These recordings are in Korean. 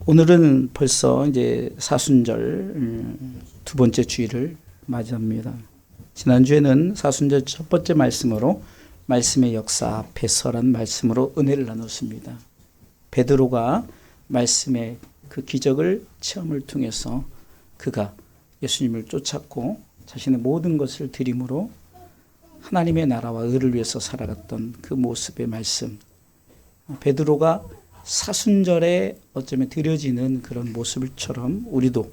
오늘은 벌써 이제 사순절 두 번째 주일을 맞이합니다. 지난주에는 사순절 첫 번째 말씀으로 말씀의 역사 앞에 서란 말씀으로 은혜를 나눴습니다. 베드로가 말씀의 그 기적을 체험을 통해서 그가 예수님을 쫓았고 자신의 모든 것을 드림으로 하나님의 나라와 의를 위해서 살아갔던 그 모습의 말씀, 베드로가 사순절에 어쩌면 드려지는 그런 모습처럼 우리도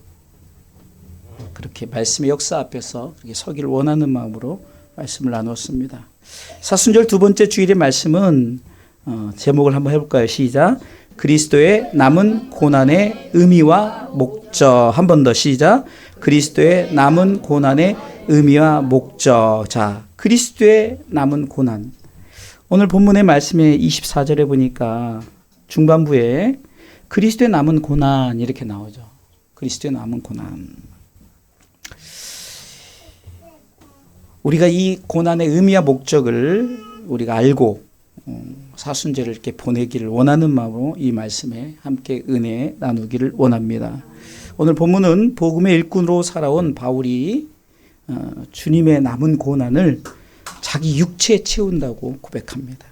그렇게 말씀의 역사 앞에서 그렇게 서기를 원하는 마음으로 말씀을 나눴습니다. 사순절 두 번째 주일의 말씀은 제목을 한번 해볼까요? 시작. 그리스도의 남은 고난의 의미와 목적. 한 번 더 시작. 그리스도의 남은 고난의 의미와 목적. 자, 그리스도의 남은 고난. 오늘 본문의 말씀의 24절에 보니까 중반부에 그리스도의 남은 고난 이렇게 나오죠. 그리스도의 남은 고난. 우리가 이 고난의 의미와 목적을 우리가 알고 사순절을 이렇게 보내기를 원하는 마음으로 이 말씀에 함께 은혜 나누기를 원합니다. 오늘 본문은 복음의 일꾼으로 살아온 바울이 주님의 남은 고난을 자기 육체에 채운다고 고백합니다.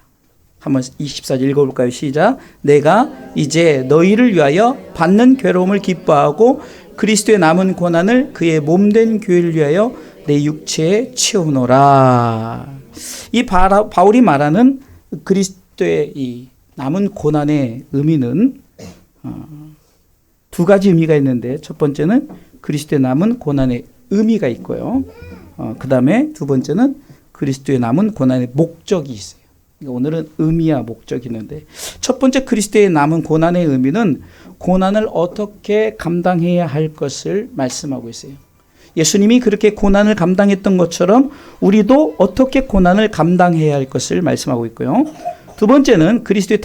한번 24절 읽어볼까요? 시작. 내가 이제 너희를 위하여 받는 괴로움을 기뻐하고 그리스도의 남은 고난을 그의 몸된 교회를 위하여 내 육체에 채우노라. 이 바울이 말하는 그리스도의 이 남은 고난의 의미는 두 가지 의미가 있는데 첫 번째는 그리스도의 남은 고난의 의미가 있고요. 그 다음에 두 번째는 그리스도의 남은 고난의 목적이 있어요. 오늘은 의미와 목적이 있는데 첫 번째 그리스도의 남은 고난의 의미는 고난을 어떻게 감당해야 할 것을 말씀하고 있어요. 예수님이 그렇게 고난을 감당했던 것처럼 우리도 어떻게 고난을 감당해야 할 것을 말씀하고 있고요. 두 번째는 그리스도의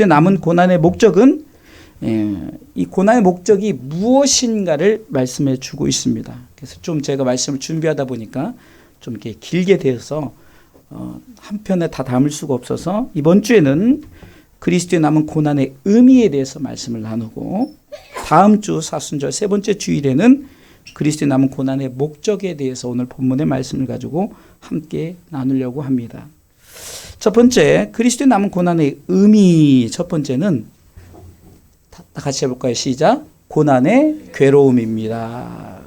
남은 고난의 목적은 이 고난의 목적이 무엇인가를 말씀해 주고 있습니다. 그래서 좀 제가 말씀을 준비하다 보니까 좀 이렇게 길게 되어서 한 편에 다 담을 수가 없어서 이번 주에는 그리스도의 남은 고난의 의미에 대해서 말씀을 나누고 다음 주 사순절 세 번째 주일에는 그리스도의 남은 고난의 목적에 대해서 오늘 본문의 말씀을 가지고 함께 나누려고 합니다. 첫 번째 그리스도의 남은 고난의 의미 첫 번째는 다 같이 해볼까요? 시작. 고난의 괴로움입니다.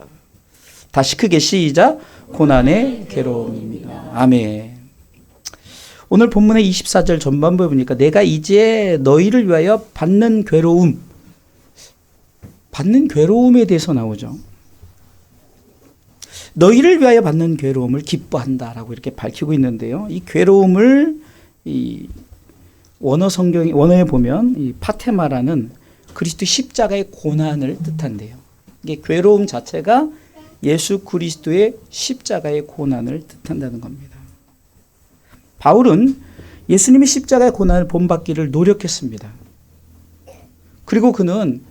다시 크게 시작. 고난의 괴로움입니다. 아멘. 오늘 본문의 24절 전반부에 보니까 내가 이제 너희를 위하여 받는 괴로움에 대해서 나오죠. 너희를 위하여 받는 괴로움을 기뻐한다라고 이렇게 밝히고 있는데요. 이 괴로움을 이 원어에 보면 이 파테마라는 그리스도 십자가의 고난을 뜻한대요. 이게 괴로움 자체가 예수 그리스도의 십자가의 고난을 뜻한다는 겁니다. 바울은 예수님의 십자가의 고난을 본받기를 노력했습니다. 그리고 그는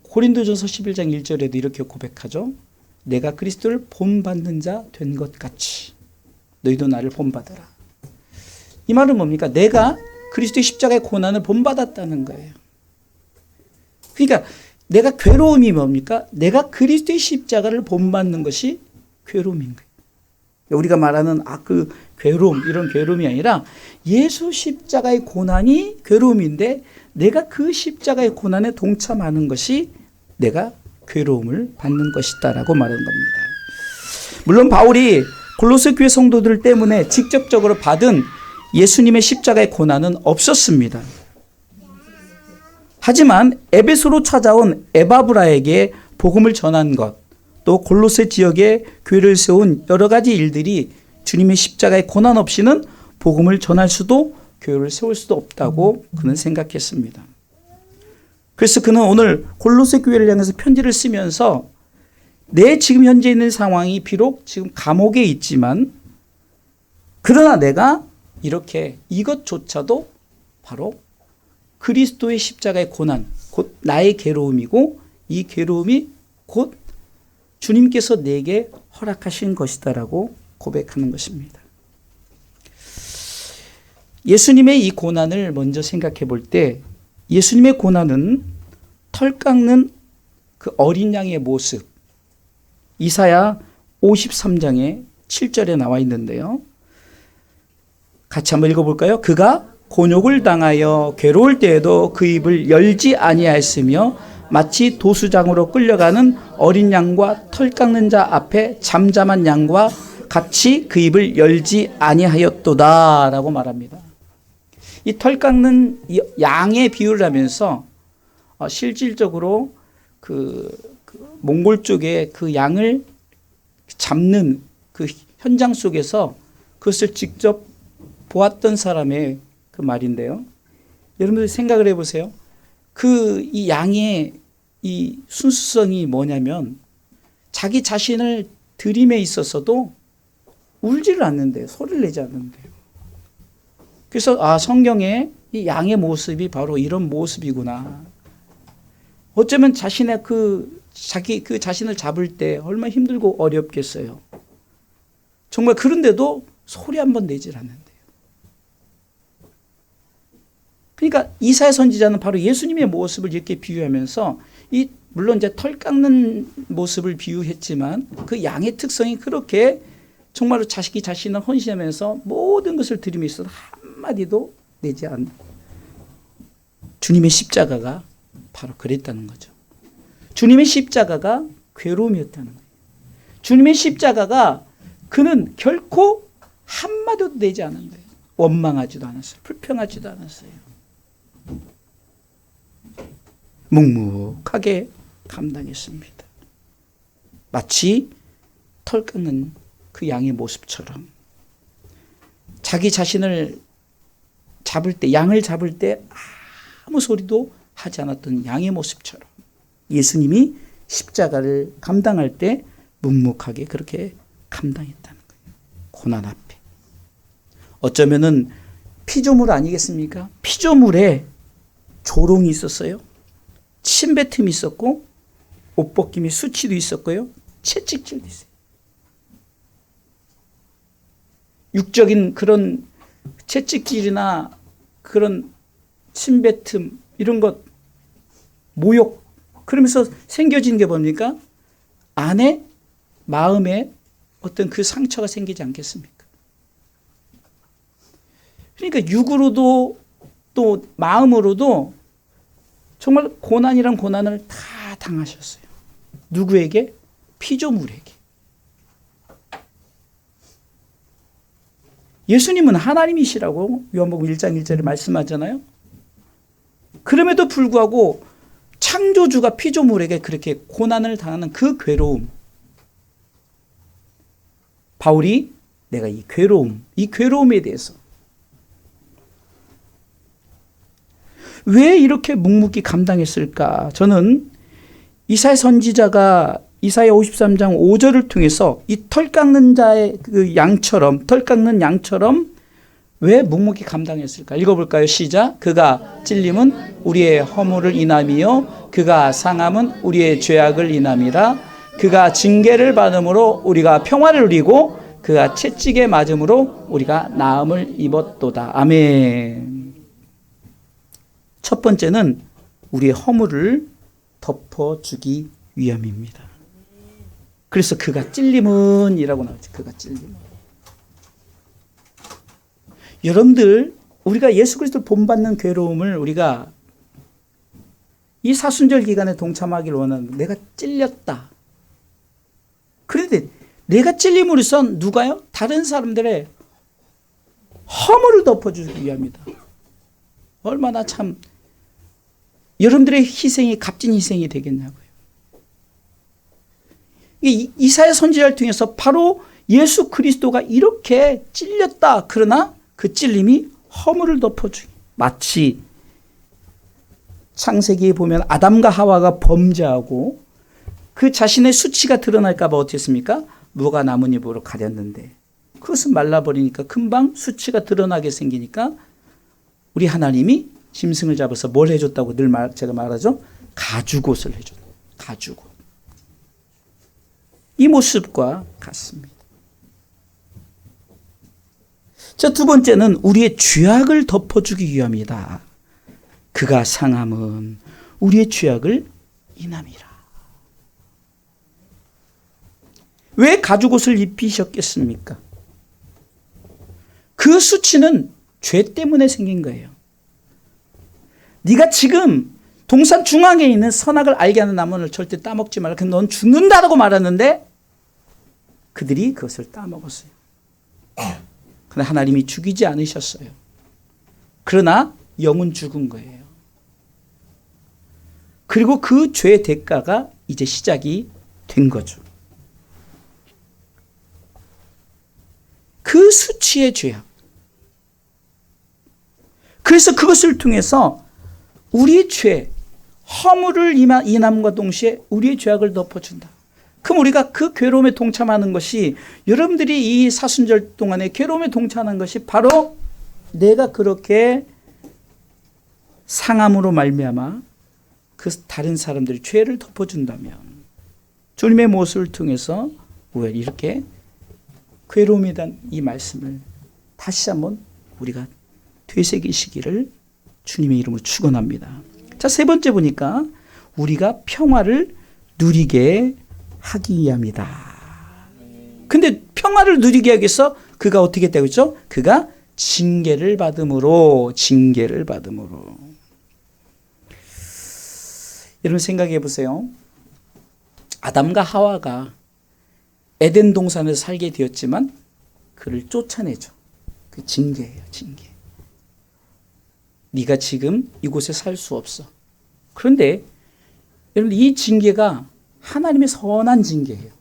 고린도전서 11장 1절에도 이렇게 고백하죠. 내가 그리스도를 본받는 자 된 것 같이 너희도 나를 본받아라. 이 말은 뭡니까? 내가 그리스도의 십자가의 고난을 본받았다는 거예요. 그러니까 내가 괴로움이 뭡니까? 내가 그리스도의 십자가를 본받는 것이 괴로움인 거예요. 우리가 말하는 그 괴로움 이런 괴로움이 아니라 예수 십자가의 고난이 괴로움인데 내가 그 십자가의 고난에 동참하는 것이 내가 괴로움을 받는 것이다라고 말하는 겁니다. 물론 바울이 골로새 교회 성도들 때문에 직접적으로 받은 예수님의 십자가의 고난은 없었습니다. 하지만 에베소로 찾아온 에바브라에게 복음을 전한 것, 또 골로새 지역에 교회를 세운 여러 가지 일들이 주님의 십자가의 고난 없이는 복음을 전할 수도 교회를 세울 수도 없다고 그는 생각했습니다. 그래서 그는 오늘 골로새 교회를 향해서 편지를 쓰면서 내 지금 현재 있는 상황이 비록 지금 감옥에 있지만 그러나 내가 이렇게 이것조차도 바로 그리스도의 십자가의 고난, 곧 나의 괴로움이고 이 괴로움이 곧 주님께서 내게 허락하신 것이다라고 고백하는 것입니다. 예수님의 이 고난을 먼저 생각해 볼 때 예수님의 고난은 털 깎는 그 어린 양의 모습, 이사야 53장에 7절에 나와 있는데요. 같이 한번 읽어볼까요? 그가 곤욕을 당하여 괴로울 때에도 그 입을 열지 아니하였으며 마치 도수장으로 끌려가는 어린 양과 털 깎는 자 앞에 잠잠한 양과 같이 그 입을 열지 아니하였도다 라고 말합니다. 이 털 깎는 양의 비유를 하면서 실질적으로 그 몽골 쪽에 그 양을 잡는 그 현장 속에서 그것을 직접 보았던 사람의 그 말인데요. 여러분들 생각을 해보세요. 이 양의 이 순수성이 뭐냐면 자기 자신을 들임에 있어서도 울지를 않는데요. 소리를 내지 않는데요. 그래서 성경에 이 양의 모습이 바로 이런 모습이구나. 어쩌면 자신의 자기 자신을 잡을 때 얼마나 힘들고 어렵겠어요. 정말 그런데도 소리 한번 내질 않는데요. 그러니까 이사야 선지자는 바로 예수님의 모습을 이렇게 비유하면서 물론 이제 털 깎는 모습을 비유했지만 그 양의 특성이 그렇게 정말로 자기 자신을 헌신하면서 모든 것을 들이며 있어도 한마디도 내지 않는 주님의 십자가가 바로 그랬다는 거죠. 주님의 십자가가 괴로움이었다는 거예요. 주님의 십자가가 그는 결코 한마디도 내지 않은 거예요. 원망하지도 않았어요. 불평하지도 않았어요. 묵묵하게 감당했습니다. 마치 털 깎는 그 양의 모습처럼 자기 자신을 잡을 때, 양을 잡을 때 아무 소리도 하지 않았던 양의 모습처럼 예수님이 십자가를 감당할 때 묵묵하게 그렇게 감당했다는 거예요. 고난 앞에. 어쩌면은 피조물 아니겠습니까? 피조물에 조롱이 있었어요. 침뱉음이 있었고 옷벗김이 수치도 있었고요. 채찍질도 있어요. 육적인 그런 채찍질이나 그런 침뱉음 이런 것 모욕 그러면서 생겨진 게 뭡니까? 안에 마음에 어떤 그 상처가 생기지 않겠습니까? 그러니까 육으로도 또 마음으로도 정말 고난이란 고난을 다 당하셨어요. 누구에게? 피조물에게. 예수님은 하나님이시라고 요한복음 1장 1절에 말씀하잖아요. 그럼에도 불구하고 창조주가 피조물에게 그렇게 고난을 당하는 그 괴로움. 바울이 내가 이 괴로움에 대해서 왜 이렇게 묵묵히 감당했을까? 저는 이사야 선지자가 이사야 53장 5절을 통해서 이 털 깎는 자의 그 양처럼, 털 깎는 양처럼 왜 묵묵히 감당했을까? 읽어볼까요? 시작. 그가 찔림은 우리의 허물을 인함이요 그가 상함은 우리의 죄악을 인함이라. 그가 징계를 받음으로 우리가 평화를 누리고 그가 채찍에 맞음으로 우리가 나음을 입었도다. 아멘. 첫 번째는 우리의 허물을 덮어주기 위함입니다. 그래서 그가 찔림은 이라고 나오죠. 그가 찔림은. 여러분들 우리가 예수 그리스도 본받는 괴로움을 우리가 이 사순절 기간에 동참하기를 원하는 내가 찔렸다. 그런데 내가 찔림으로써 누가요? 다른 사람들의 허물을 덮어주기 위함이다. 얼마나 참 여러분들의 희생이 값진 희생이 되겠냐고요. 이사야 선지자를 통해서 바로 예수 그리스도가 이렇게 찔렸다. 그러나 그 찔림이 허물을 덮어주기. 마치 창세기에 보면 아담과 하와가 범죄하고 그 자신의 수치가 드러날까 봐 어땠습니까? 무화과 나뭇잎으로 가렸는데 그것은 말라버리니까 금방 수치가 드러나게 생기니까 우리 하나님이 짐승을 잡아서 뭘 해줬다고 제가 말하죠? 가죽옷을 해줬다. 가죽옷. 이 모습과 같습니다. 자, 두 번째는 우리의 죄악을 덮어주기 위함이다. 그가 상함은 우리의 죄악을 인함이라. 왜 가죽옷을 입히셨겠습니까? 그 수치는 죄 때문에 생긴 거예요. 네가 지금 동산 중앙에 있는 선악을 알게 하는 나무를 절대 따먹지 말라. 그럼 넌 죽는다라고 말하는데 그들이 그것을 따먹었어요. 그러나 하나님이 죽이지 않으셨어요. 그러나 영은 죽은 거예요. 그리고 그 죄의 대가가 이제 시작이 된 거죠. 그 수치의 죄악. 그래서 그것을 통해서 우리의 죄, 허물을 인함과 동시에 우리의 죄악을 덮어준다. 그럼 우리가 그 괴로움에 동참하는 것이, 여러분들이 이 사순절 동안에 괴로움에 동참하는 것이 바로 내가 그렇게 상함으로 말미암아 그 다른 사람들의 죄를 덮어준다면 주님의 모습을 통해서 왜 이렇게 괴로움에 대한 이 말씀을 다시 한번 우리가 되새기시기를 주님의 이름으로 축원합니다. 자, 세 번째 보니까 우리가 평화를 누리게 하기 위함이다. 근데 평화를 누리게 하기 위해서 그가 어떻게 되고 있죠? 그가 징계를 받음으로. 여러분 생각해 보세요. 아담과 하와가 에덴 동산에서 살게 되었지만 그를 쫓아내죠. 그 징계예요, 징계. 네가 지금 이곳에 살 수 없어. 그런데 여러분 이 징계가 하나님의 선한 징계예요.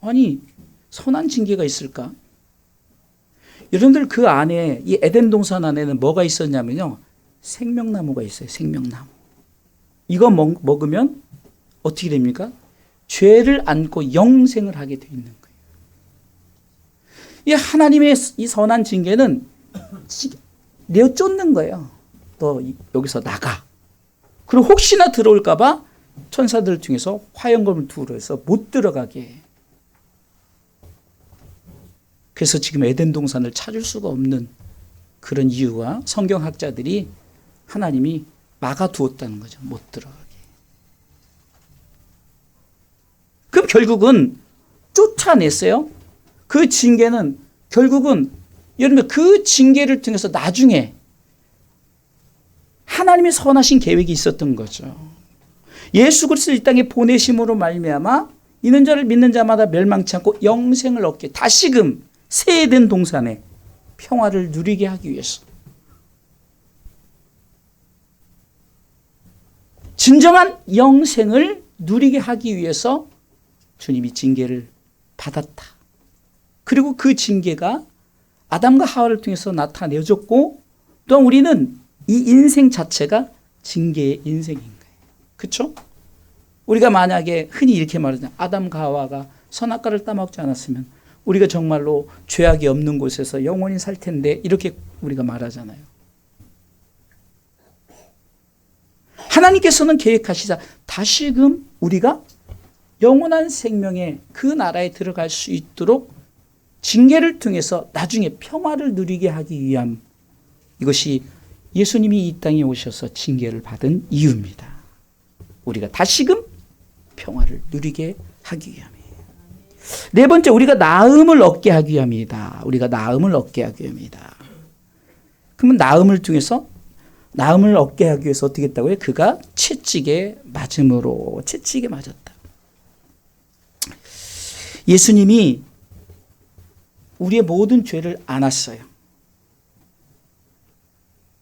아니, 선한 징계가 있을까? 여러분들 그 안에, 이 에덴 동산 안에는 뭐가 있었냐면요, 생명나무가 있어요. 생명나무. 이거 먹으면 어떻게 됩니까? 죄를 안고 영생을 하게 돼 있는 거예요. 이 하나님의 이 선한 징계는 내어 쫓는 거예요. 너 여기서 나가. 그리고 혹시나 들어올까 봐 천사들 중에서 화염검을 두르 해서 못 들어가게 해. 그래서 지금 에덴 동산을 찾을 수가 없는 그런 이유가 성경학자들이 하나님이 막아두었다는 거죠. 못 들어가게. 그럼 결국은 쫓아냈어요. 그 징계는 결국은 여러분 그 징계를 통해서 나중에 하나님의 선하신 계획이 있었던 거죠. 예수 그리스도를 이 땅에 보내심으로 말미암아 이는 저를 믿는 자마다 멸망치 않고 영생을 얻게, 다시금 새 에덴 동산에 평화를 누리게 하기 위해서, 진정한 영생을 누리게 하기 위해서 주님이 징계를 받았다. 그리고 그 징계가 아담과 하와를 통해서 나타내졌고, 또한 우리는 이 인생 자체가 징계의 인생인 거예요. 그렇죠? 우리가 만약에 흔히 이렇게 말하잖아요. 아담과 하와가 선악과를 따먹지 않았으면 우리가 정말로 죄악이 없는 곳에서 영원히 살 텐데, 이렇게 우리가 말하잖아요. 하나님께서는 계획하시자 다시금 우리가 영원한 생명의 그 나라에 들어갈 수 있도록 징계를 통해서 나중에 평화를 누리게 하기 위함, 이것이 예수님이 이 땅에 오셔서 징계를 받은 이유입니다. 우리가 다시금 평화를 누리게 하기 위함이에요. 네 번째, 우리가 나음을 얻게 하기 위함이다. 우리가 나음을 얻게 하기 위함이다. 그러면 나음을 통해서, 나음을 얻게 하기 위해서 어떻게 했다고요? 그가 채찍에 맞음으로. 채찍에 맞았다. 예수님이 우리의 모든 죄를 안았어요.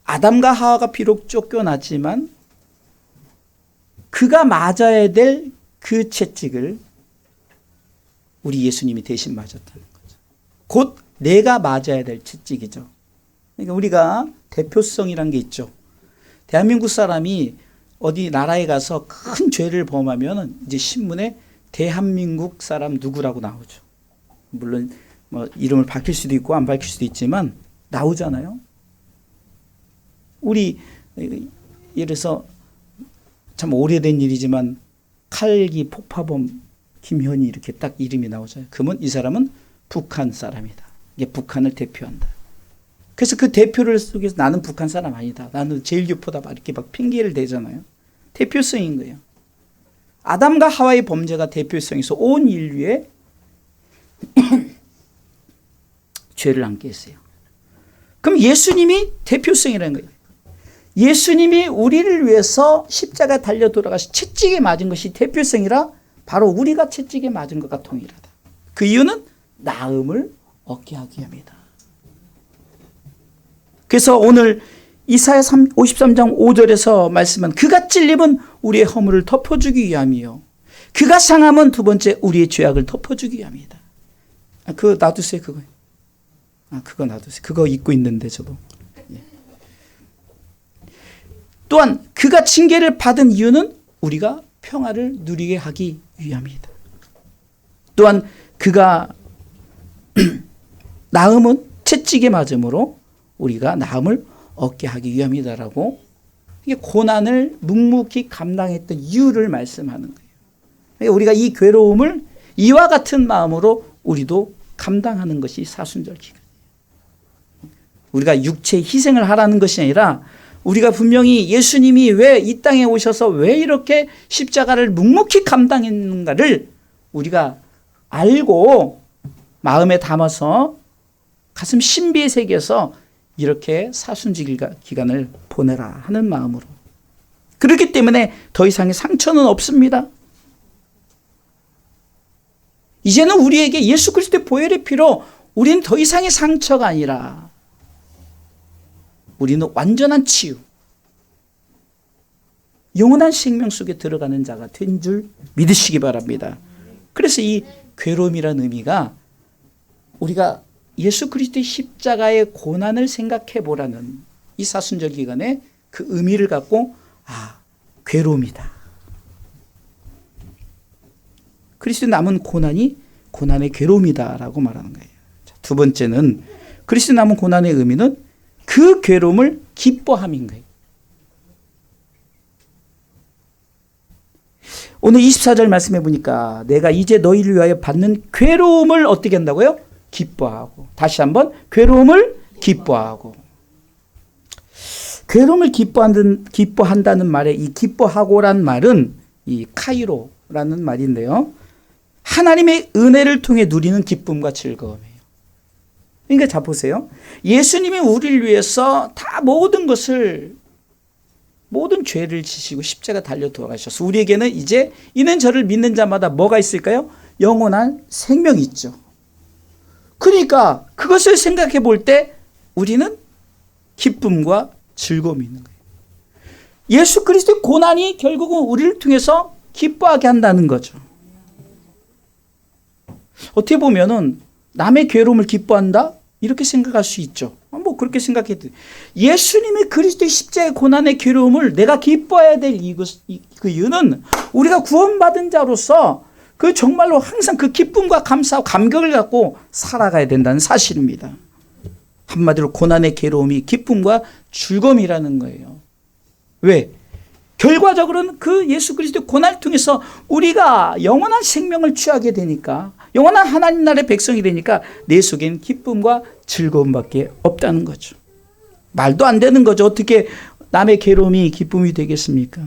아담과 하와가 비록 쫓겨났지만 그가 맞아야 될 그 채찍을 우리 예수님이 대신 맞았다는 거죠. 곧 내가 맞아야 될 채찍이죠. 그러니까 우리가 대표성이란 게 있죠. 대한민국 사람이 어디 나라에 가서 큰 죄를 범하면 이제 신문에 대한민국 사람 누구라고 나오죠. 물론 뭐 이름을 밝힐 수도 있고 안 밝힐 수도 있지만 나오잖아요. 우리 예를 들어서 참 오래된 일이지만 칼기 폭파범 김현희 이렇게 딱 이름이 나오잖아요. 그러면 이 사람은 북한 사람이다. 이게 북한을 대표한다. 그래서 그 대표를 속에서 나는 북한 사람 아니다. 나는 제일교포다. 막 이렇게 막 핑계를 대잖아요. 대표성인 거예요. 아담과 하와의 범죄가 대표성에서 온 인류의 죄를 안게 했어요. 그럼 예수님이 대표성이라는 거예요. 예수님이 우리를 위해서 십자가에 달려 돌아가시 채찍에 맞은 것이 대표성이라 바로 우리가 채찍에 맞은 것과 동일하다. 그 이유는 나음을 얻게 하기 위함이다. 그래서 오늘 이사야 53장 5절에서 말씀은 그가 찔림은 우리의 허물을 덮어주기 위함이요 그가 상함은 두 번째 우리의 죄악을 덮어주기 위함이다. 그거 놔두세요. 그거. 그거 놔두세요. 그거 잊고 있는데 저도. 또한 그가 징계를 받은 이유는 우리가 평화를 누리게 하기 위함이다. 또한 그가 나음은 채찍에 맞음으로 우리가 나음을 얻게 하기 위함이다라고 이게 고난을 묵묵히 감당했던 이유를 말씀하는 거예요. 그러니까 우리가 이 괴로움을 이와 같은 마음으로 우리도 감당하는 것이 사순절 기간이에요. 우리가 육체 희생을 하라는 것이 아니라 우리가 분명히 예수님이 왜 이 땅에 오셔서 왜 이렇게 십자가를 묵묵히 감당했는가를 우리가 알고 마음에 담아서 가슴 신비의 세계에서 이렇게 사순절 기간을 보내라 하는 마음으로. 그렇기 때문에 더 이상의 상처는 없습니다. 이제는 우리에게 예수 그리스도의 보혈의 피로 우리는 더 이상의 상처가 아니라 우리는 완전한 치유, 영원한 생명 속에 들어가는 자가 된 줄 믿으시기 바랍니다. 그래서 이 괴로움이라는 의미가 우리가 예수 그리스도의 십자가의 고난을 생각해 보라는 이 사순절 기간에 그 의미를 갖고 괴로움이다. 그리스도 남은 고난이 고난의 괴로움이다라고 말하는 거예요. 두 번째는 그리스도 남은 고난의 의미는 그 괴로움을 기뻐함인 거예요. 오늘 24절 말씀해 보니까 내가 이제 너희를 위하여 받는 괴로움을 어떻게 한다고요? 기뻐하고. 다시 한번 괴로움을 기뻐하고. 괴로움을 기뻐한다는 말에 이 기뻐하고란 말은 이 카이로라는 말인데요. 하나님의 은혜를 통해 누리는 기쁨과 즐거움이에요. 그러니까 자 보세요. 예수님이 우리를 위해서 다 모든 죄를 지시고 십자가 달려 돌아가셔서 우리에게는 이제 이는 저를 믿는 자마다 뭐가 있을까요? 영원한 생명이 있죠. 그러니까 그것을 생각해 볼 때 우리는 기쁨과 즐거움이 있는 거예요. 예수 그리스도의 고난이 결국은 우리를 통해서 기뻐하게 한다는 거죠. 어떻게 보면은 남의 괴로움을 기뻐한다? 이렇게 생각할 수 있죠. 뭐 그렇게 생각해도 예수님의 그리스도의 십자가의 고난의 괴로움을 내가 기뻐해야 될 그 이유는 우리가 구원받은 자로서 그 정말로 항상 그 기쁨과 감사와 감격을 갖고 살아가야 된다는 사실입니다. 한마디로 고난의 괴로움이 기쁨과 즐거움이라는 거예요. 왜? 결과적으로는 그 예수 그리스도의 고난을 통해서 우리가 영원한 생명을 취하게 되니까 영원한 하나님 나라의 백성이 되니까 내 속엔 기쁨과 즐거움밖에 없다는 거죠. 말도 안 되는 거죠. 어떻게 남의 괴로움이 기쁨이 되겠습니까?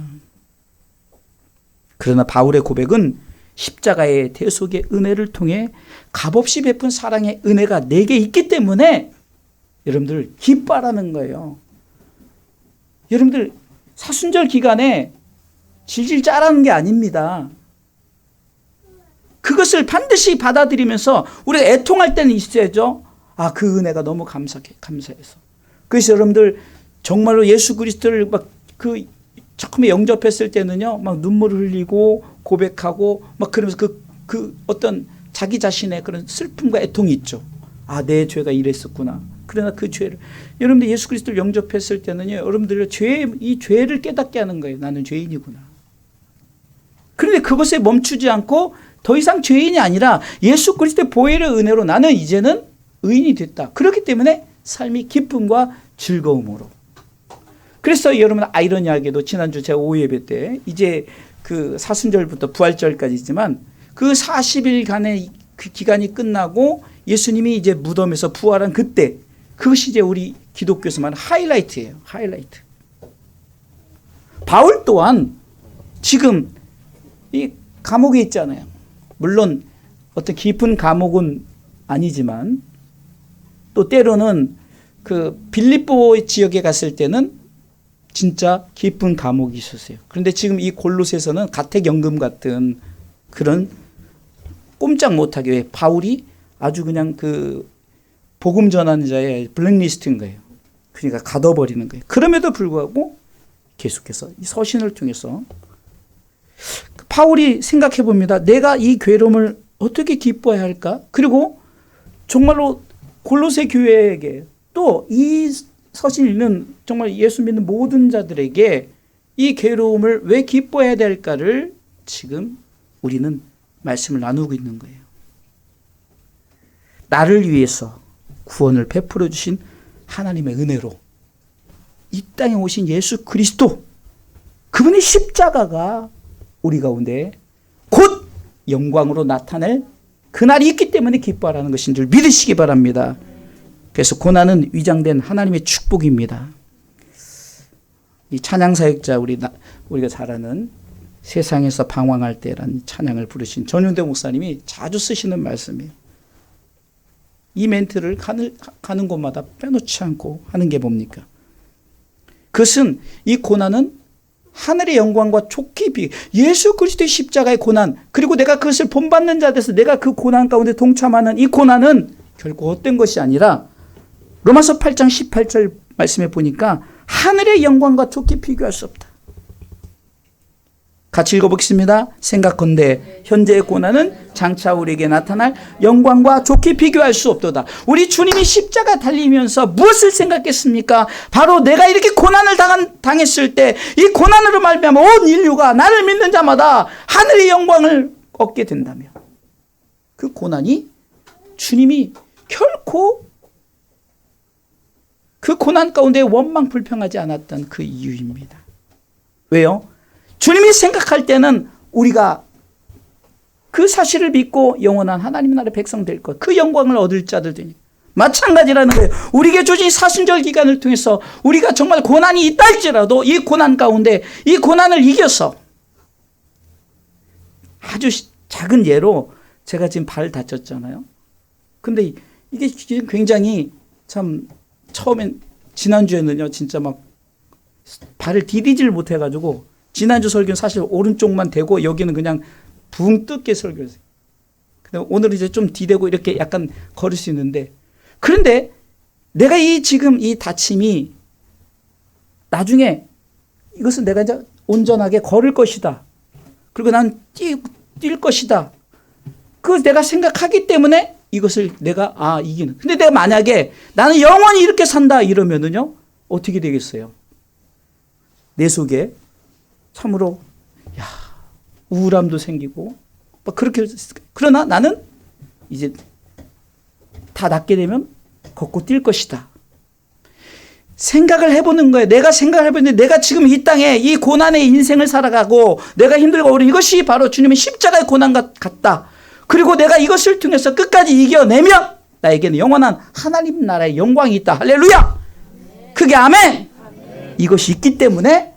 그러나 바울의 고백은 십자가의 대속의 은혜를 통해 값없이 베푼 사랑의 은혜가 내게 있기 때문에 여러분들 기뻐하라는 거예요. 여러분들 사순절 기간에 질질 짜라는 게 아닙니다. 그것을 반드시 받아들이면서 우리가 애통할 때는 있어야죠. 그 은혜가 너무 감사해서. 그래서 여러분들 정말로 예수 그리스도를 막 처음에 영접했을 때는요, 막 눈물을 흘리고 고백하고 막 그러면서 그 어떤 자기 자신의 그런 슬픔과 애통이 있죠. 내 죄가 이랬었구나. 그러나 그 죄를 여러분들 예수 그리스도를 영접했을 때는요, 여러분들 이 죄를 깨닫게 하는 거예요. 나는 죄인이구나. 그런데 그것에 멈추지 않고 더 이상 죄인이 아니라 예수 그리스도의 보혈의 은혜로 나는 이제는 의인이 됐다. 그렇기 때문에 삶이 기쁨과 즐거움으로. 그래서 여러분 아이러니하게도 지난주 제가 오후 예배 때 이제 그 사순절부터 부활절까지지만 그 40일간의 그 기간이 끝나고 예수님이 이제 무덤에서 부활한 그때 그것이 이제 우리 기독교에서 말하는 하이라이트예요. 하이라이트. 바울 또한 지금 이 감옥에 있잖아요. 물론 어떤 깊은 감옥은 아니지만 또 때로는 그 빌립보 지역에 갔을 때는 진짜 깊은 감옥이 있었어요. 그런데 지금 이 골로새서는 가택연금 같은 그런 꼼짝 못하게, 왜 바울이 아주 그냥 그 복음 전하는 자의 블랙리스트인 거예요. 그러니까 가둬버리는 거예요. 그럼에도 불구하고 계속해서 이 서신을 통해서 바울이 생각해 봅니다. 내가 이 괴로움을 어떻게 기뻐해야 할까? 그리고 정말로 골로새 교회에게 또 이 서신 읽는 정말 예수 믿는 모든 자들에게 이 괴로움을 왜 기뻐해야 될까를 지금 우리는 말씀을 나누고 있는 거예요. 나를 위해서 구원을 베풀어 주신 하나님의 은혜로 이 땅에 오신 예수 그리스도, 그분의 십자가가 우리 가운데 곧 영광으로 나타낼 그날이 있기 때문에 기뻐하라는 것인 줄 믿으시기 바랍니다. 그래서 고난은 위장된 하나님의 축복입니다. 이 찬양사역자 우리가 잘 아는 세상에서 방황할 때라는 찬양을 부르신 전윤대 목사님이 자주 쓰시는 말씀이에요. 이 멘트를 가는 곳마다 빼놓지 않고 하는 게 뭡니까? 그것은 이 고난은 하늘의 영광과 좋게 예수 그리스도의 십자가의 고난, 그리고 내가 그것을 본받는 자 돼서 내가 그 고난 가운데 동참하는 이 고난은 결코 헛된 것이 아니라 로마서 8장 18절 말씀에 보니까 하늘의 영광과 좋게 비교할 수 없다. 같이 읽어보겠습니다. 생각컨대 현재의 고난은 장차 우리에게 나타날 영광과 좋게 비교할 수 없도다. 우리 주님이 십자가 달리면서 무엇을 생각했습니까? 바로 내가 이렇게 고난을 당했을 때 이 고난으로 말미암아 온 인류가 나를 믿는 자마다 하늘의 영광을 얻게 된다며, 그 고난이 주님이 결코 그 고난 가운데 원망 불평하지 않았던 그 이유입니다. 왜요? 주님이 생각할 때는 우리가 그 사실을 믿고 영원한 하나님 나라의 백성 될 것, 그 영광을 얻을 자들 되니 마찬가지라는 거예요. 우리에게 주신 사순절 기간을 통해서 우리가 정말 고난이 있다 할지라도 이 고난 가운데 이 고난을 이겨서, 아주 작은 예로 제가 지금 발 다쳤잖아요. 근데 이게 지금 굉장히 참 처음엔 지난주에는요 진짜 막 발을 디디지를 못해가지고 지난주 설교는 사실 오른쪽만 대고 여기는 그냥 붕 뜯게 설교했어요. 근데 오늘은 이제 좀 디대고 이렇게 약간 걸을 수 있는데, 그런데 내가 지금 이 다침이 나중에 이것은 내가 이제 온전하게 걸을 것이다. 그리고 난 뛸 것이다. 그걸 내가 생각하기 때문에 이것을 내가 이기는. 근데 내가 만약에 나는 영원히 이렇게 산다 이러면은요 어떻게 되겠어요? 내 속에 참으로 우울함도 생기고 막 그렇게. 그러나 나는 이제 다 낫게 되면 걷고 뛸 것이다. 생각을 해보는 거예요. 내가 생각을 해보는데 내가 지금 이 땅에 이 고난의 인생을 살아가고 내가 힘들고 어려운 이것이 바로 주님의 십자가의 고난 같다. 그리고 내가 이것을 통해서 끝까지 이겨내면 나에게는 영원한 하나님 나라의 영광이 있다. 할렐루야. 그게 아멘. 이것이 있기 때문에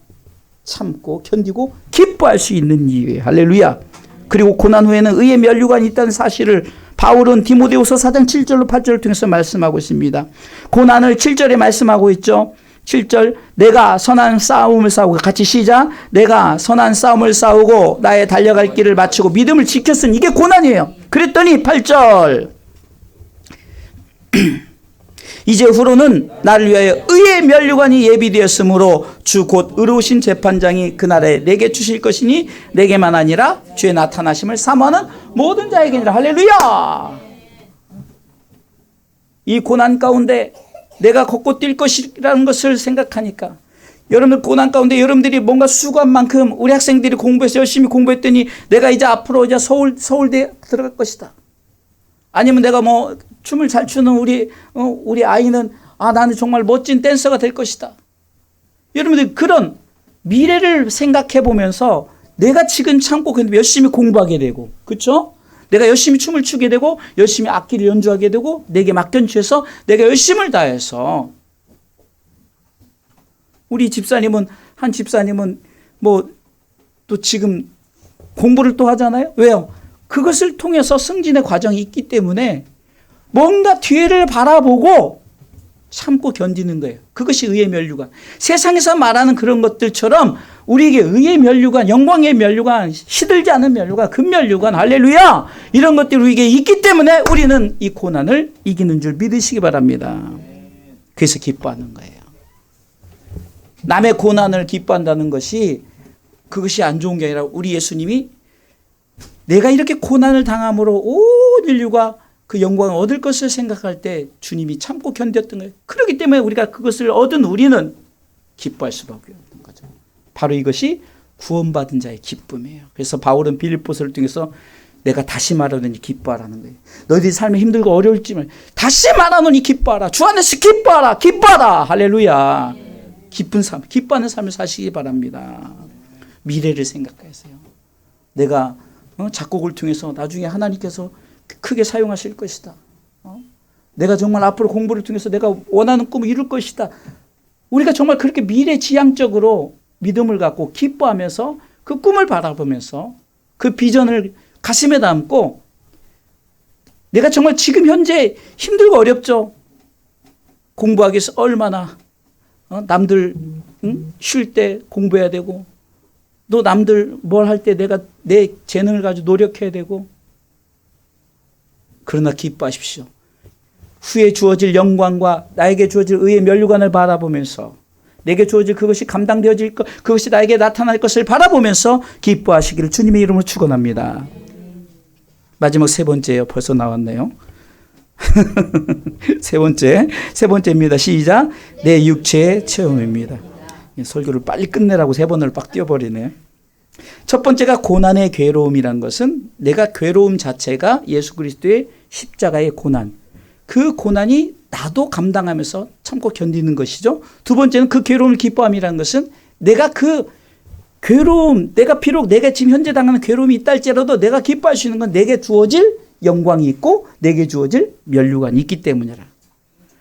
참고 견디고 기뻐할 수 있는 이유예요. 할렐루야. 그리고 고난 후에는 의의 면류관이 있다는 사실을 바울은 디모데후서 4장 7절로 8절을 통해서 말씀하고 있습니다. 고난을 7절에 말씀하고 있죠. 7절, 내가 선한 싸움을 싸우고, 같이 시작. 내가 선한 싸움을 싸우고 나의 달려갈 길을 마치고 믿음을 지켰으니, 이게 고난이에요. 그랬더니 8절, 이제 후로는 나를 위하여 의의 면류관이 예비되었으므로 주 곧 의로우신 재판장이 그날에 내게 주실 것이니 내게만 아니라 주의 나타나심을 사모하는 모든 자에게니라. 할렐루야. 이 고난 가운데 내가 걷고 뛸 것이라는 것을 생각하니까, 여러분들 고난 가운데 여러분들이 뭔가 수고한 만큼 우리 학생들이 공부해서 열심히 공부했더니 내가 이제 앞으로 이제 서울대에 들어갈 것이다. 아니면 내가 뭐 춤을 잘 추는 우리 아이는 나는 정말 멋진 댄서가 될 것이다. 여러분들 그런 미래를 생각해 보면서 내가 지금 참고 열심히 공부하게 되고, 그렇죠? 내가 열심히 춤을 추게 되고 열심히 악기를 연주하게 되고 내게 맡겨주셔서 내가 열심을 다해서, 우리 집사님은 뭐 또 지금 공부를 또 하잖아요. 왜요? 그것을 통해서 승진의 과정이 있기 때문에 뭔가 뒤를 바라보고 참고 견디는 거예요. 그것이 의의 면류관. 세상에서 말하는 그런 것들처럼 우리에게 의의 면류관, 영광의 면류관, 시들지 않은 면류관, 금면류관, 할렐루야! 이런 것들이 우리에게 있기 때문에 우리는 이 고난을 이기는 줄 믿으시기 바랍니다. 그래서 기뻐하는 거예요. 남의 고난을 기뻐한다는 것이 그것이 안 좋은 게 아니라 우리 예수님이 내가 이렇게 고난을 당함으로 온 인류가 그 영광을 얻을 것을 생각할 때 주님이 참고 견뎠던 거예요. 그렇기 때문에 우리가 그것을 얻은 우리는 기뻐할 수밖에 없는 거죠. 바로 이것이 구원받은 자의 기쁨이에요. 그래서 바울은 빌립보서를 통해서 내가 다시 말하노니 기뻐하라는 거예요. 너희들이 삶이 힘들고 어려울지만 다시 말하노니 기뻐하라. 주 안에서 기뻐하라. 기뻐하라. 할렐루야. 기쁜 삶, 기뻐하는 삶을 사시기 바랍니다. 미래를 생각하세요. 내가 작곡을 통해서 나중에 하나님께서 크게 사용하실 것이다. 내가 정말 앞으로 공부를 통해서 내가 원하는 꿈을 이룰 것이다. 우리가 정말 그렇게 미래지향적으로 믿음을 갖고 기뻐하면서 그 꿈을 바라보면서 그 비전을 가슴에 담고 내가 정말 지금 현재 힘들고 어렵죠. 공부하기 위해서 얼마나 남들 쉴 때 공부해야 되고 또 남들 뭘 할 때 내가 내 재능을 가지고 노력해야 되고 그러나 기뻐하십시오. 후에 주어질 영광과 나에게 주어질 의의 면류관을 바라보면서 내게 주어질 그것이 감당되어질 것, 그것이 나에게 나타날 것을 바라보면서 기뻐하시기를 주님의 이름으로 축원합니다. 마지막 세 번째예요. 벌써 나왔네요. 세 번째입니다. 시작. 내 육체의 체험입니다. 설교를 빨리 끝내라고 세 번을 빡 띄워버리네. 첫 번째가 고난의 괴로움이란 것은 내가 괴로움 자체가 예수 그리스도의 십자가의 고난, 그 고난이 나도 감당하면서 참고 견디는 것이죠. 두 번째는 그 괴로움을 기뻐함이라는 것은 내가 그 괴로움, 내가 비록 내가 지금 현재 당하는 괴로움이 있다 할지라도 내가 기뻐할 수 있는 건 내게 주어질 영광이 있고 내게 주어질 면류관이 있기 때문이라.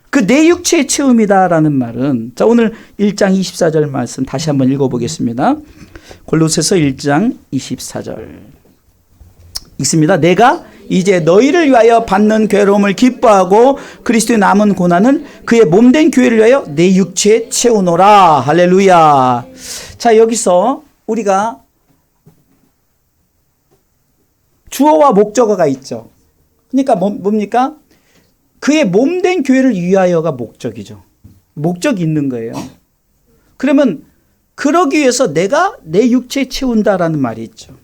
그 내 육체의 체험이다라는 말은 자 오늘 1장 24절 말씀 다시 한번 읽어보겠습니다. 골로새서 1장 24절 읽습니다. 내가 이제 너희를 위하여 받는 괴로움을 기뻐하고 그리스도의 남은 고난은 그의 몸된 교회를 위하여 내 육체에 채우노라. 할렐루야. 자 여기서 우리가 주어와 목적어가 있죠. 그러니까 뭡니까? 그의 몸된 교회를 위하여가 목적이죠. 목적이 있는 거예요. 그러면 그러기 위해서 내가 내 육체에 채운다라는 말이 있죠.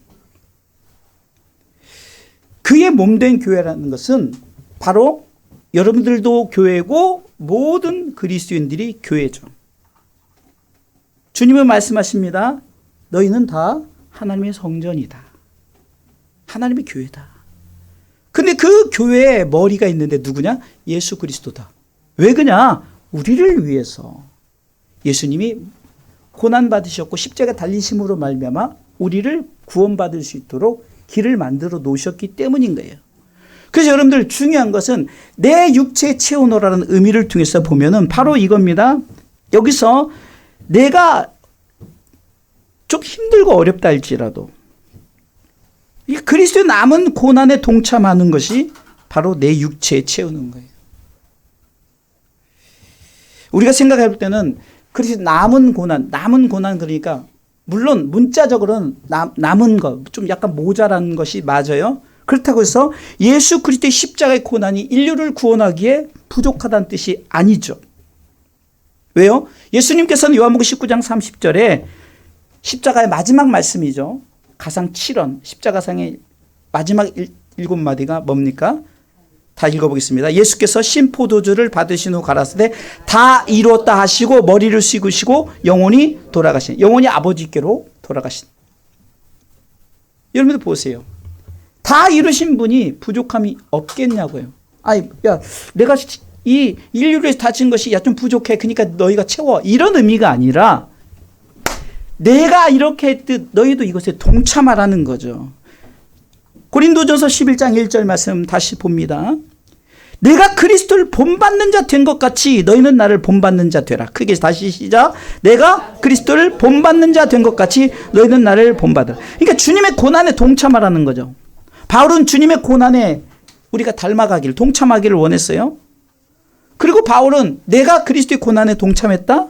그의 몸된 교회라는 것은 바로 여러분들도 교회고 모든 그리스도인들이 교회죠. 주님은 말씀하십니다. 너희는 다 하나님의 성전이다. 하나님의 교회다. 근데 그 교회에 머리가 있는데 누구냐? 예수 그리스도다. 왜 그냐? 우리를 위해서 예수님이 고난 받으셨고 십자가 달리심으로 말미암아 우리를 구원받을 수 있도록 길을 만들어 놓으셨기 때문인 거예요. 그래서 여러분들 중요한 것은 내 육체에 채우노라는 의미를 통해서 보면은 바로 이겁니다. 여기서 내가 좀 힘들고 어렵다 할지라도 이 그리스도의 남은 고난에 동참하는 것이 바로 내 육체에 채우는 거예요. 우리가 생각해 볼 때는 그리스도 남은 고난 그러니까 물론 문자적으로는 남은 것, 좀 약간 모자란 것이 맞아요. 그렇다고 해서 예수 그리스도의 십자가의 고난이 인류를 구원하기에 부족하다는 뜻이 아니죠. 왜요? 예수님께서는 요한복음 19장 30절에 십자가의 마지막 말씀이죠. 가상 7원, 십자가상의 마지막 7마디가 뭡니까? 다 읽어보겠습니다. 예수께서 신포도주를 받으신 후 가라사대 다 이루었다 하시고 머리를 숙이시고 영원히 돌아가신, 영원히 아버지께로 돌아가신. 여러분들 보세요. 다 이루신 분이 부족함이 없겠냐고요. 아니, 야, 내가 이 인류를 위해서 다친 것이 야 좀 부족해. 그러니까 너희가 채워. 이런 의미가 아니라 내가 이렇게 했듯 너희도 이것에 동참하라는 거죠. 고린도전서 11장 1절 말씀 다시 봅니다. 내가 그리스도를 본받는 자 된 것 같이 너희는 나를 본받는 자 되라. 크게 다시 시작. 내가 그리스도를 본받는 자 된 것 같이 너희는 나를 본받으라. 그러니까 주님의 고난에 동참하라는 거죠. 바울은 주님의 고난에 우리가 닮아가기를, 동참하기를 원했어요. 그리고 바울은 내가 그리스도의 고난에 동참했다.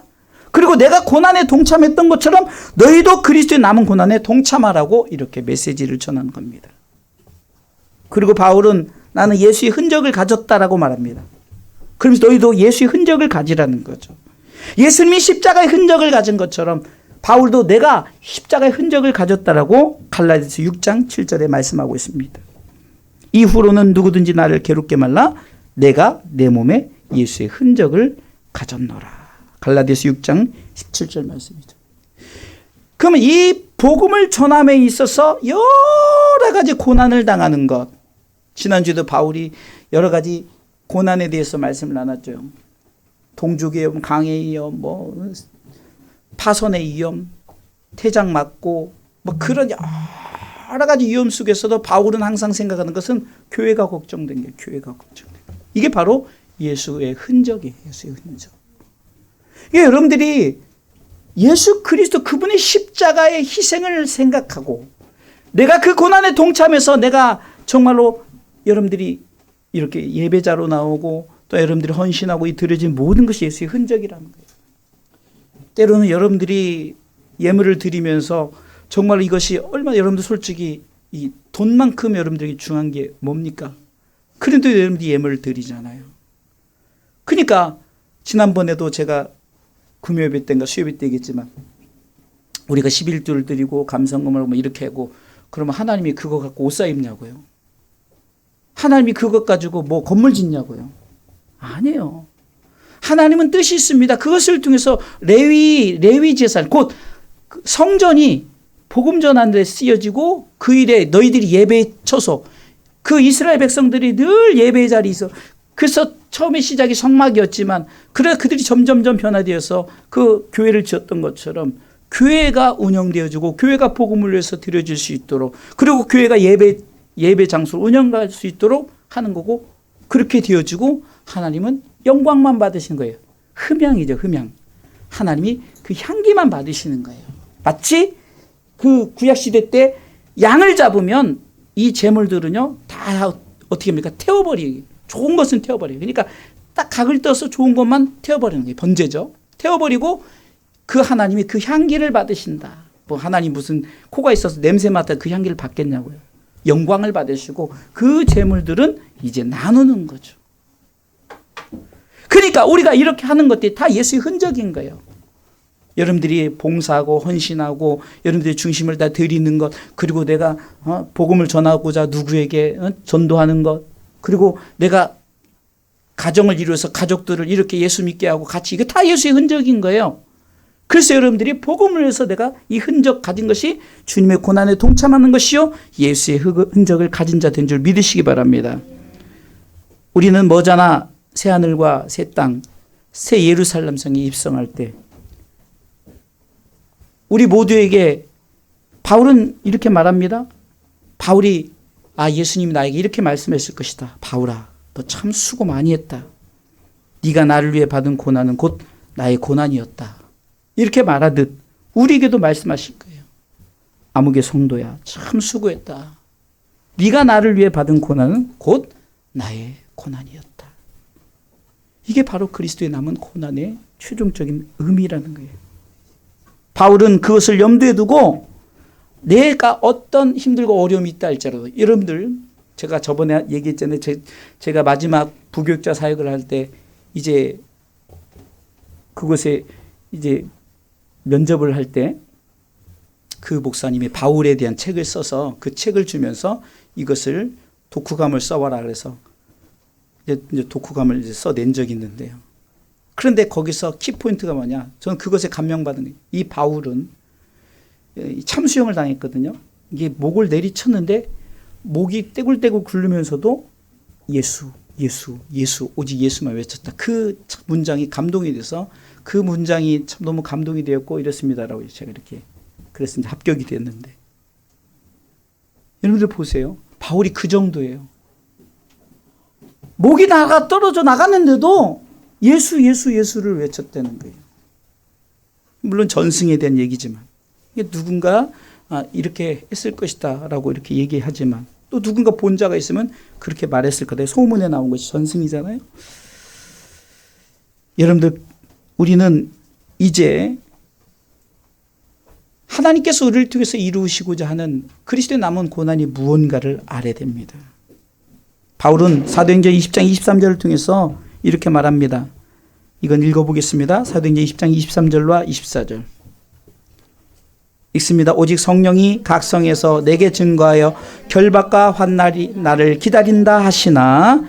그리고 내가 고난에 동참했던 것처럼 너희도 그리스도의 남은 고난에 동참하라고 이렇게 메시지를 전하는 겁니다. 그리고 바울은 나는 예수의 흔적을 가졌다라고 말합니다. 그러면서 너희도 예수의 흔적을 가지라는 거죠. 예수님이 십자가의 흔적을 가진 것처럼 바울도 내가 십자가의 흔적을 가졌다라고 갈라디아서 6장 7절에 말씀하고 있습니다. 이후로는 누구든지 나를 괴롭게 말라 내가 내 몸에 예수의 흔적을 가졌노라. 갈라디아서 6장 17절 말씀이죠. 그러면 이 복음을 전함에 있어서 여러 가지 고난을 당하는 것, 지난주에도 바울이 여러 가지 고난에 대해서 말씀을 나눴죠. 동족의 위험, 강의 위험, 파손의 위험, 태장 맞고 그런 여러 가지 위험 속에서도 바울은 항상 생각하는 것은 교회가 걱정된 게, 교회가 걱정된 게. 이게 바로 예수의 흔적이에요. 예수의 흔적. 이게 여러분들이 예수 그리스도 그분의 십자가의 희생을 생각하고 내가 그 고난에 동참해서 내가 정말로 여러분들이 이렇게 예배자로 나오고 또 여러분들이 헌신하고 이 드려진 모든 것이 예수의 흔적이라는 거예요. 때로는 여러분들이 예물을 드리면서 정말 이것이 얼마나 여러분들 솔직히 이 돈만큼 여러분들에게 중요한 게 뭡니까? 그래도 여러분들이 예물을 드리잖아요. 그러니까 지난번에도 제가 금요예배 때인가 수요예배 때겠지만 우리가 11조를 드리고 감성금을 이렇게 하고 그러면 하나님이 그거 갖고 옷 사입냐고요? 하나님이 그것 가지고 건물 짓냐고요? 아니에요. 하나님은 뜻이 있습니다. 그것을 통해서 레위 제사, 곧 성전이 복음 전하는 데 쓰여지고 그 일에 너희들이 예배에 쳐서 그 이스라엘 백성들이 늘 예배의 자리에 있어. 그래서 처음에 시작이 성막이었지만 그래 그들이 점점점 변화되어서 그 교회를 지었던 것처럼 교회가 운영되어지고 교회가 복음을 위해서 드려질 수 있도록 그리고 교회가 예배 장소를 운영할 수 있도록 하는 거고 그렇게 되어지고 하나님은 영광만 받으시는 거예요. 흠향이죠. 흠향. 하나님이 그 향기만 받으시는 거예요. 마치 그 구약시대 때 양을 잡으면 이 제물들은요 다 어떻게 합니까? 태워버리기. 좋은 것은 태워버려요. 그러니까 딱 각을 떠서 좋은 것만 태워버리는 거예요. 번제죠. 태워버리고 그 하나님이 그 향기를 받으신다. 하나님 무슨 코가 있어서 냄새 맡아 그 향기를 받겠냐고요. 영광을 받으시고 그 제물들은 이제 나누는 거죠. 그러니까 우리가 이렇게 하는 것들이 다 예수의 흔적인 거예요. 여러분들이 봉사하고 헌신하고 여러분들의 중심을 다 드리는 것 그리고 내가 복음을 전하고자 누구에게 전도하는 것 그리고 내가 가정을 이루어서 가족들을 이렇게 예수 믿게 하고 같이 이게 다 예수의 흔적인 거예요. 그래서 여러분들이 복음을 위해서 내가 이 흔적 가진 것이 주님의 고난에 동참하는 것이요 예수의 흔적을 가진 자 된 줄 믿으시기 바랍니다. 우리는 머자나 새하늘과 새 땅, 새 예루살렘 성에 입성할 때 우리 모두에게 바울은 이렇게 말합니다. 바울이 예수님이 나에게 이렇게 말씀했을 것이다. 바울아, 너 참 수고 많이 했다. 네가 나를 위해 받은 고난은 곧 나의 고난이었다. 이렇게 말하듯 우리에게도 말씀하실 거예요. 아무개 성도야, 참 수고했다. 네가 나를 위해 받은 고난은 곧 나의 고난이었다. 이게 바로 그리스도의 남은 고난의 최종적인 의미라는 거예요. 바울은 그것을 염두에 두고 내가 어떤 힘들고 어려움이 있다 할지라도 여러분들 제가 저번에 얘기했잖아요. 제가 마지막 부교육자 사역을 할 때 이제 그곳에 이제 면접을 할 때 그 목사님이 바울에 대한 책을 써서 그 책을 주면서 이것을 독후감을 써와라 그래서 이제 독후감을 이제 써낸 적이 있는데요. 그런데 거기서 키포인트가 뭐냐? 저는 그것에 감명받은 거예요. 이 바울은 참수형을 당했거든요. 이게 목을 내리쳤는데 목이 떼굴떼굴 굴르면서도 예수, 오직 예수만 외쳤다. 그 문장이 감동이 돼서 그 문장이 참 너무 감동이 되었고 이렇습니다라고 제가 이렇게 그랬습니다. 합격이 됐는데. 여러분들 보세요. 바울이 그 정도예요. 목이 떨어져 나갔는데도 예수, 예수, 예수를 외쳤다는 거예요. 물론 전승에 대한 얘기지만, 이게 누군가 이렇게 했을 것이다 라고 이렇게 얘기하지만, 또 누군가 본자가 있으면 그렇게 말했을 거다. 소문에 나온 것이 전승이잖아요. 여러분들, 우리는 이제 하나님께서 우리를 통해서 이루시고자 하는 그리스도의 남은 고난이 무언가를 알아야 됩니다. 바울은 사도행전 20장 23절을 통해서 이렇게 말합니다. 이건 읽어보겠습니다. 사도행전 20장 23절과 24절 읽습니다. 오직 성령이 각 성에서 내게 증거하여 결박과 환난이 나를 기다린다 하시나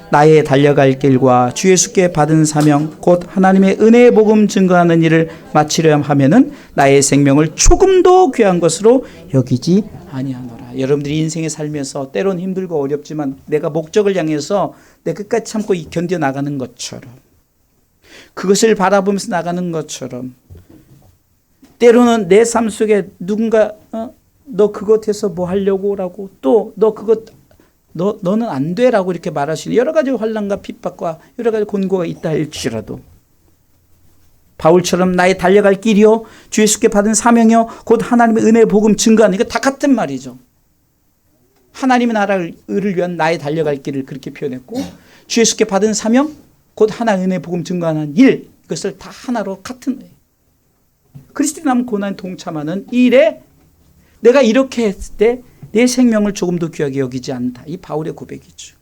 나의 달려갈 길과 주 예수께 받은 사명 곧 하나님의 은혜의 복음 증거하는 일을 마치려 하면은 나의 생명을 조금도 귀한 것으로 여기지 아니하노라. 여러분들이 인생에 살면서 때론 힘들고 어렵지만 내가 목적을 향해서 내 끝까지 참고 견뎌 나가는 것처럼, 그것을 바라보면서 나가는 것처럼, 때로는 내 삶 속에 누군가 너 그것해서 뭐 하려고 라고, 또 너는 안 돼라고 이렇게 말하시는 여러 가지 환난과 핍박과 여러 가지 곤고가 있다 할지라도, 바울처럼 나의 달려갈 길이요 주 예수께 받은 사명이요 곧 하나님의 은혜의 복음 증거하는, 이거 다 같은 말이죠. 하나님의 나라를 위한 나의 달려갈 길을 그렇게 표현했고, 주 예수께 받은 사명 곧 하나님의 은혜의 복음 증거하는 일, 이것을 다 하나로 같은 거예요. 그리스도의 남은 고난에 동참하는 이 일에 내가 이렇게 했을 때 내 생명을 조금도 귀하게 여기지 않다. 이 바울의 고백이죠.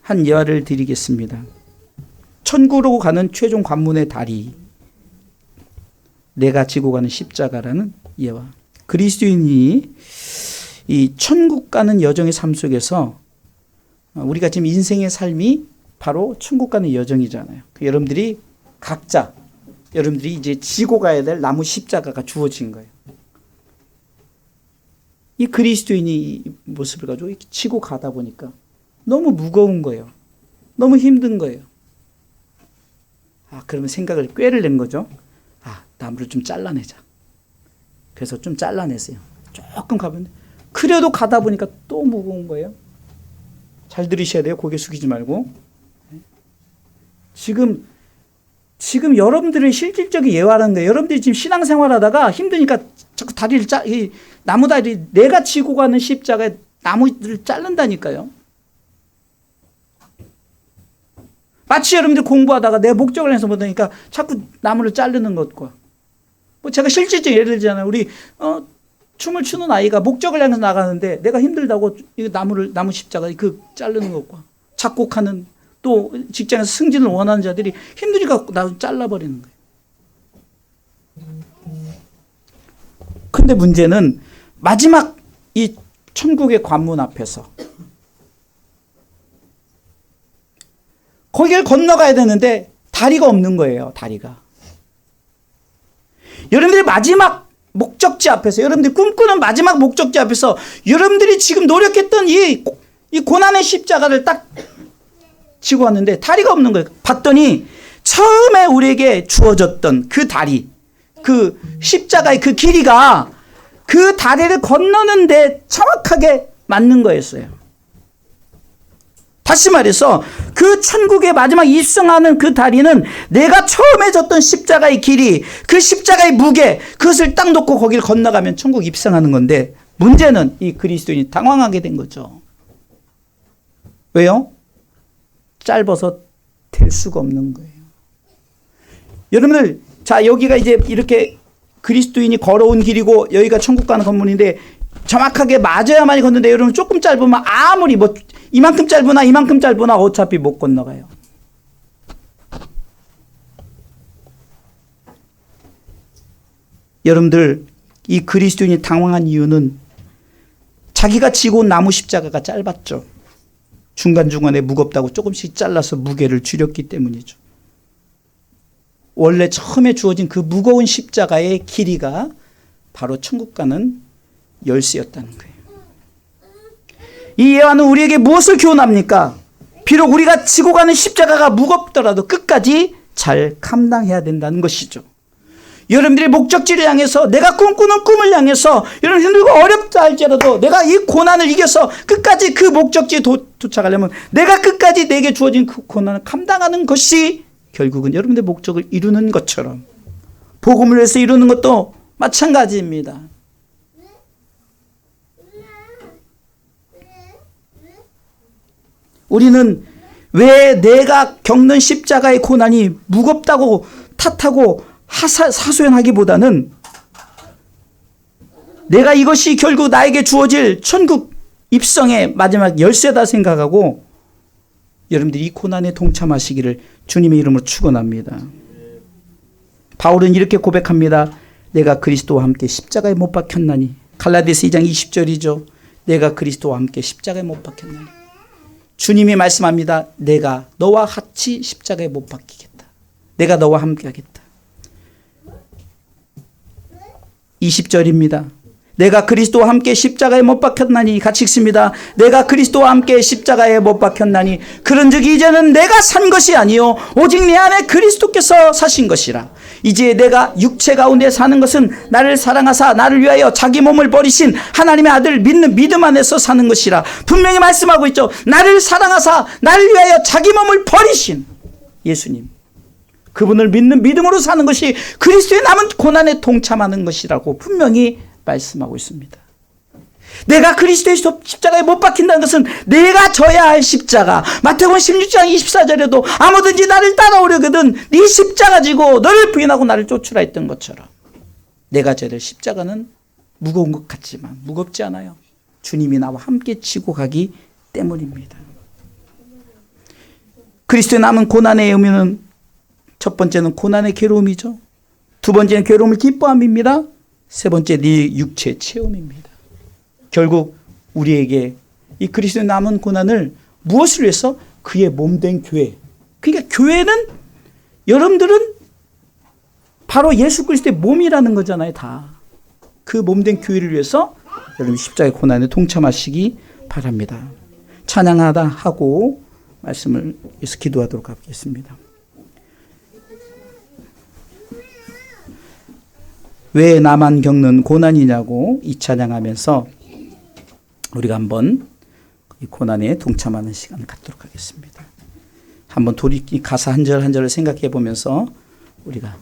한 예화를 드리겠습니다. 천국으로 가는 최종 관문의 다리, 내가 지고 가는 십자가라는 예화. 그리스도인이 이 천국 가는 여정의 삶 속에서, 우리가 지금 인생의 삶이 바로 천국 가는 여정이잖아요. 여러분들이 각자 여러분들이 이제 지고 가야 될 나무 십자가가 주어진 거예요. 이 그리스도인이 이 모습을 가지고 이렇게 지고 가다 보니까 너무 무거운 거예요. 너무 힘든 거예요. 그러면 생각을 꾀를 낸 거죠. 나무를 좀 잘라내자. 그래서 좀 잘라냈어요. 조금 가면, 그래도 가다 보니까 또 무거운 거예요. 잘 들으셔야 돼요. 고개 숙이지 말고. 지금 여러분들의 실질적인 예화라는 거예요. 여러분들이 지금 신앙생활 하다가 힘드니까 자꾸 나무 다리, 내가 지고 가는 십자가에 나무를 자른다니까요. 마치 여러분들 공부하다가 내 목적을 해서 못하니까 자꾸 나무를 자르는 것과, 제가 실질적인 예를 들잖아요. 우리 춤을 추는 아이가 목적을 향해서 나가는데 내가 힘들다고 나무 십자가 자르는 것과, 작곡하는, 또 직장에서 승진을 원하는 자들이 힘드니까 나도 잘라버리는 거예요. 근데 문제는 마지막 이 천국의 관문 앞에서 거기를 건너가야 되는데 다리가 없는 거예요. 다리가. 여러분들이 마지막 목적지 앞에서, 여러분들이 꿈꾸는 마지막 목적지 앞에서 여러분들이 지금 노력했던 이 고난의 십자가를 딱 지고 왔는데 다리가 없는 거예요. 봤더니 처음에 우리에게 주어졌던 그 다리, 그 십자가의 그 길이가 그 다리를 건너는데 정확하게 맞는 거였어요. 다시 말해서 그 천국의 마지막 입성하는 그 다리는 내가 처음에 졌던 십자가의 길이, 그 십자가의 무게, 그것을 딱 놓고 거기를 건너가면 천국 입성하는 건데, 문제는 이 그리스도인이 당황하게 된 거죠. 왜요? 짧아서 될 수가 없는 거예요. 여러분들, 자, 여기가 이제 이렇게 그리스도인이 걸어온 길이고 여기가 천국 가는 건물인데 정확하게 맞아야만이 걷는데, 여러분 조금 짧으면 아무리 이만큼 짧으나 어차피 못 건너가요. 여러분들, 이 그리스도인이 당황한 이유는 자기가 지고 온 나무 십자가가 짧았죠. 중간중간에 무겁다고 조금씩 잘라서 무게를 줄였기 때문이죠. 원래 처음에 주어진 그 무거운 십자가의 길이가 바로 천국 가는 열쇠였다는 거예요. 이 예화는 우리에게 무엇을 교훈합니까? 비록 우리가 지고 가는 십자가가 무겁더라도 끝까지 잘 감당해야 된다는 것이죠. 여러분들의 목적지를 향해서, 내가 꿈꾸는 꿈을 향해서, 여러분 힘들고 어렵다 할지라도 내가 이 고난을 이겨서 끝까지 그 목적지에 도착하려면 내가 끝까지 내게 주어진 그 고난을 감당하는 것이 결국은 여러분들의 목적을 이루는 것처럼 복음을 위해서 이루는 것도 마찬가지입니다. 우리는 왜 내가 겪는 십자가의 고난이 무겁다고 탓하고 사소연하기보다는 내가 이것이 결국 나에게 주어질 천국 입성의 마지막 열쇠다 생각하고 여러분들이 이 고난에 동참하시기를 주님의 이름으로 축원합니다. 바울은 이렇게 고백합니다. 내가 그리스도와 함께 십자가에 못 박혔나니. 갈라디아서 2장 20절이죠. 내가 그리스도와 함께 십자가에 못 박혔나니. 주님이 말씀합니다. 내가 너와 같이 십자가에 못 박히겠다. 내가 너와 함께 하겠다. 20절입니다. 내가 그리스도와 함께 십자가에 못 박혔나니. 같이 읽습니다. 내가 그리스도와 함께 십자가에 못 박혔나니 그런즉 이제는 내가 산 것이 아니요 오직 내 안에 그리스도께서 사신 것이라. 이제 내가 육체 가운데 사는 것은 나를 사랑하사 나를 위하여 자기 몸을 버리신 하나님의 아들 믿는 믿음 안에서 사는 것이라. 분명히 말씀하고 있죠. 나를 사랑하사 나를 위하여 자기 몸을 버리신 예수님, 그분을 믿는 믿음으로 사는 것이 그리스도의 남은 고난에 동참하는 것이라고 분명히 말씀하고 있습니다. 내가 그리스도의 십자가에 못 박힌다는 것은 내가 져야 할 십자가. 마태복음 16장 24절에도 아무든지 나를 따라오려거든 네 십자가 지고 너를 부인하고 나를 쫓으라 했던 것처럼 내가 져야 될 십자가는 무거운 것 같지만 무겁지 않아요. 주님이 나와 함께 지고 가기 때문입니다. 그리스도의 남은 고난의 의미는 첫 번째는 고난의 괴로움이죠. 두 번째는 괴로움을 기뻐함입니다. 세 번째 네 육체의 체험입니다. 결국 우리에게 이 그리스도의 남은 고난을 무엇을 위해서? 그의 몸된 교회. 그러니까 교회는 여러분들은 바로 예수 그리스도의 몸이라는 거잖아요. 다. 그 몸된 교회를 위해서 여러분 십자가의 고난에 동참하시기 바랍니다. 찬양하다 하고 말씀을 위해서 기도하도록 하겠습니다. 왜 나만 겪는 고난이냐고 이 찬양하면서 우리가 한번 이 고난에 동참하는 시간을 갖도록 하겠습니다. 한번 이 가사 한 절 한 절을 생각해 보면서 우리가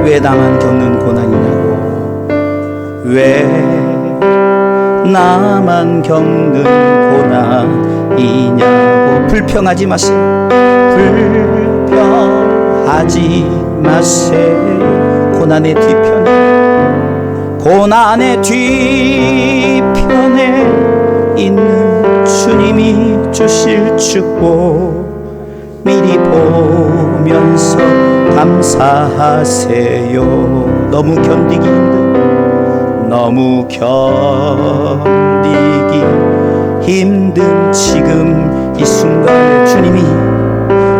왜 나만 겪는 고난이냐고, 왜 나만 겪는 고난이냐고. 불평하지 마세요. 불평하지 마세요. 고난의 뒤편에 있는 주님이 주실 축복 미리 보면서 감사하세요. 너무 견디기 힘든 지금 이 순간에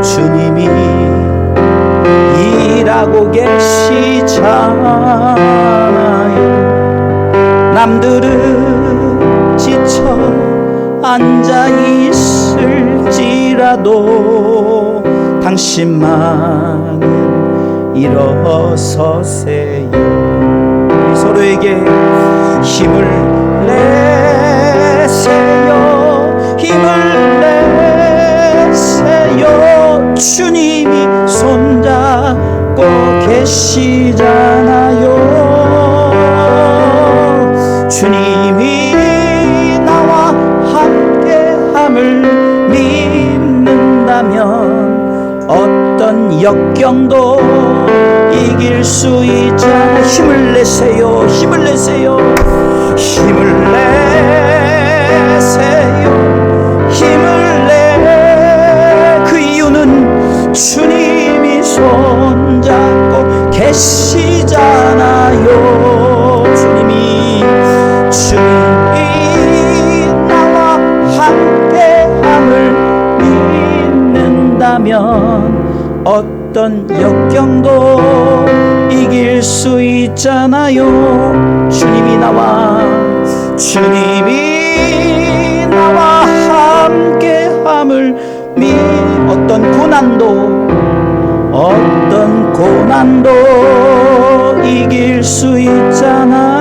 주님이 일하고 계시잖아요. 남들은 지쳐 앉아 있을지라도 당신만은 일어서세요. 우리 서로에게 힘을 내세요. 주님이 손잡고 계시잖아요. 주님이 나와 함께함을 믿는다면 어떤 역경도 이길 수 있잖아. 힘을 내세요. 그 이유는 주님이 손잡고 계시잖아요. 주님이 나와 함께함을 믿는다면 있다면 어떤 역경도 이길 수 있잖아요. 주님이 나와 함께함을 어떤 고난도 이길 수 있잖아.